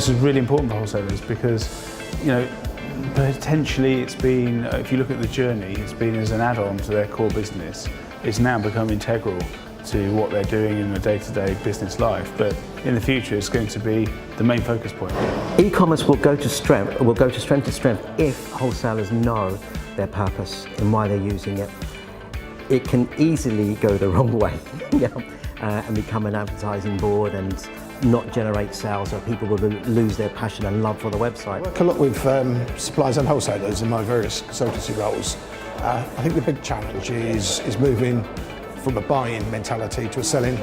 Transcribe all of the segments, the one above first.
this is really important for wholesalers because, potentially it's been, if you look at the journey, it's been as an add-on to their core business. It's now become integral to what they're doing in the day-to-day business life, but in the future it's going to be the main focus point. E-commerce will go to strength to strength if wholesalers know their purpose and why they're using it. It can easily go the wrong way and become an advertising board and not generate sales, so people will lose their passion and love for the website. I work a lot with suppliers and wholesalers in my various consultancy roles. I think the big challenge is moving from a buying mentality to a selling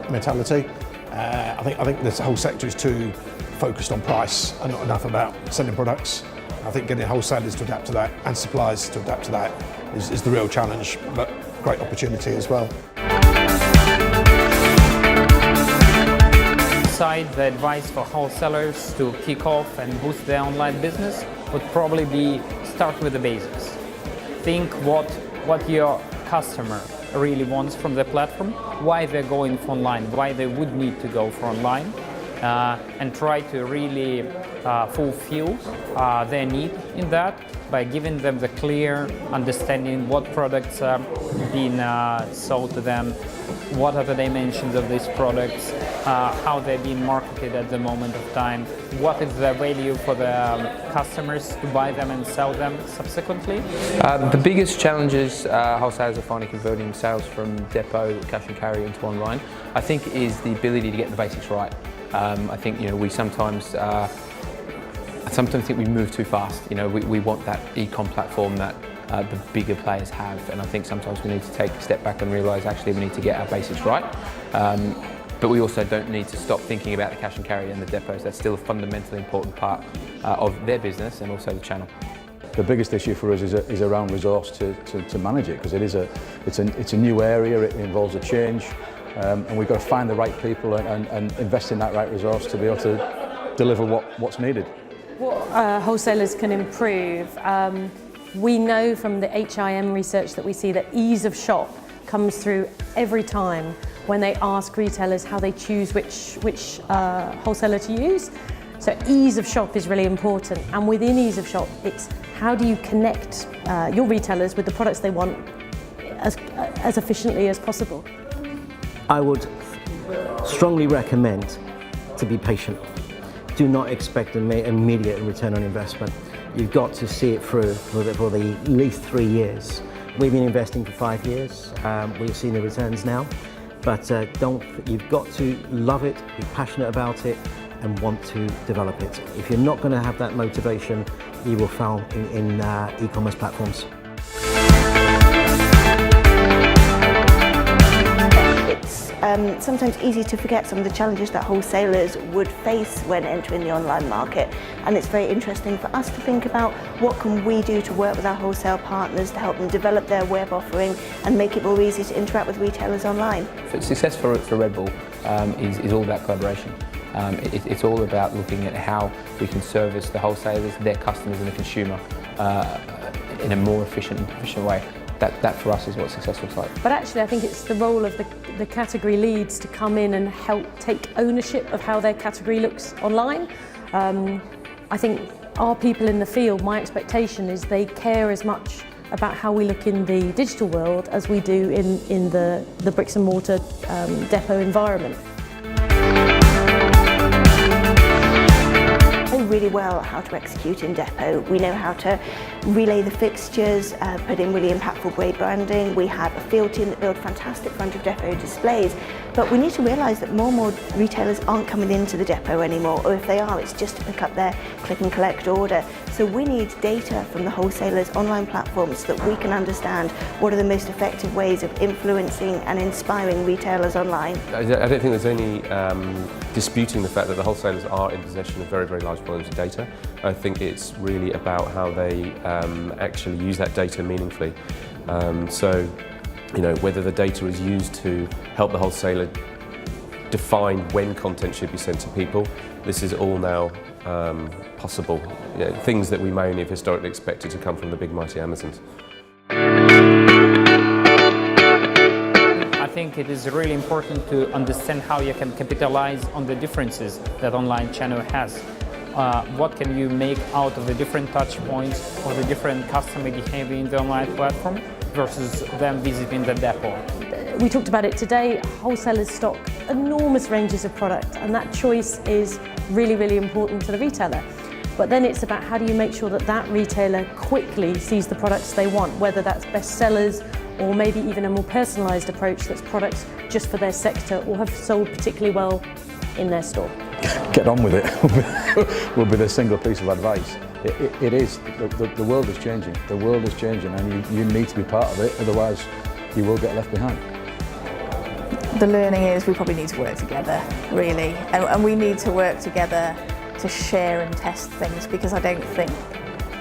mentality. I think this whole sector is too focused on price and not enough about selling products. I think getting wholesalers to adapt to that and suppliers to adapt to that is the real challenge, but great opportunity as well. The advice for wholesalers to kick off and boost their online business would probably be start with the basics. Think what your customer really wants from the platform, why they're going for online, why they would need to go for online, and try to really fulfill their need in that by giving them the clear understanding what products are being sold to them, what are the dimensions of these products, how they're being marketed at the moment of time, what is the value for the customers to buy them and sell them subsequently. The biggest challenges wholesalers are finding converting sales from depot, cash and carry into online, I think is the ability to get the basics right. I think we sometimes think we move too fast. We want that e-com platform that the bigger players have, and I think sometimes we need to take a step back and realise actually we need to get our basics right. But we also don't need to stop thinking about the cash and carry and the depots. That's still a fundamentally important part of their business and also the channel. The biggest issue for us is around resource to manage it, because it's a new area, it involves a change, and we've got to find the right people and invest in that right resource to be able to deliver what's needed. What wholesalers can improve, we know from the HIM research that we see that ease of shop comes through every time when they ask retailers how they choose which wholesaler to use. So ease of shop is really important, and within ease of shop, it's how do you connect your retailers with the products they want as efficiently as possible. I would strongly recommend to be patient. Do not expect an immediate return on investment. You've got to see it through for the at least 3 years. We've been investing for 5 years. We've seen the returns now, but you've got to love it, be passionate about it, and want to develop it. If you're not going to have that motivation, you will fail in e-commerce platforms. It's sometimes easy to forget some of the challenges that wholesalers would face when entering the online market, and it's very interesting for us to think about what can we do to work with our wholesale partners to help them develop their web offering and make it more easy to interact with retailers online. Success for Red Bull is all about collaboration. It's all about looking at how we can service the wholesalers, their customers and the consumer in a more efficient way. That for us is what success looks like. But actually I think it's the role of the category leads to come in and help take ownership of how their category looks online. I think our people in the field, my expectation is they care as much about how we look in the digital world as we do in the bricks and mortar depot environment. Really well how to execute in depot. We know how to relay the fixtures, put in really impactful great branding. We have a field team that build fantastic front of depot displays, but we need to realise that more and more retailers aren't coming into the depot anymore, or if they are, it's just to pick up their click and collect order. So we need data from the wholesalers' online platforms so that we can understand what are the most effective ways of influencing and inspiring retailers online. I don't think there's any disputing the fact that the wholesalers are in possession of very, very large volumes of data. I think it's really about how they actually use that data meaningfully. So, whether the data is used to help the wholesaler define when content should be sent to people, this is all now possible. Things that we may only have historically expected to come from the big mighty Amazons. I think it is really important to understand how you can capitalize on the differences that online channel has. What can you make out of the different touch points of the different customer behavior in the online platform versus them visiting the depot? We talked about it today. Wholesalers stock enormous ranges of product, and that choice is really, really important to the retailer. But then it's about how do you make sure that that retailer quickly sees the products they want, whether that's best sellers or maybe even a more personalised approach that's products just for their sector or have sold particularly well in their store. Get on with it will be the single piece of advice. It is, the world is changing. The world is changing and you need to be part of it, otherwise you will get left behind. The learning is we probably need to work together, really, and we need to work together to share and test things, because I don't think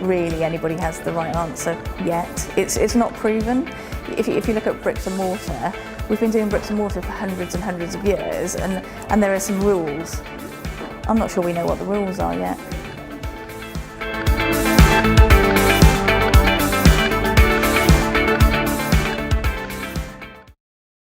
really anybody has the right answer yet. It's not proven. If you look at bricks and mortar, we've been doing bricks and mortar for hundreds and hundreds of years, and there are some rules. I'm not sure we know what the rules are yet.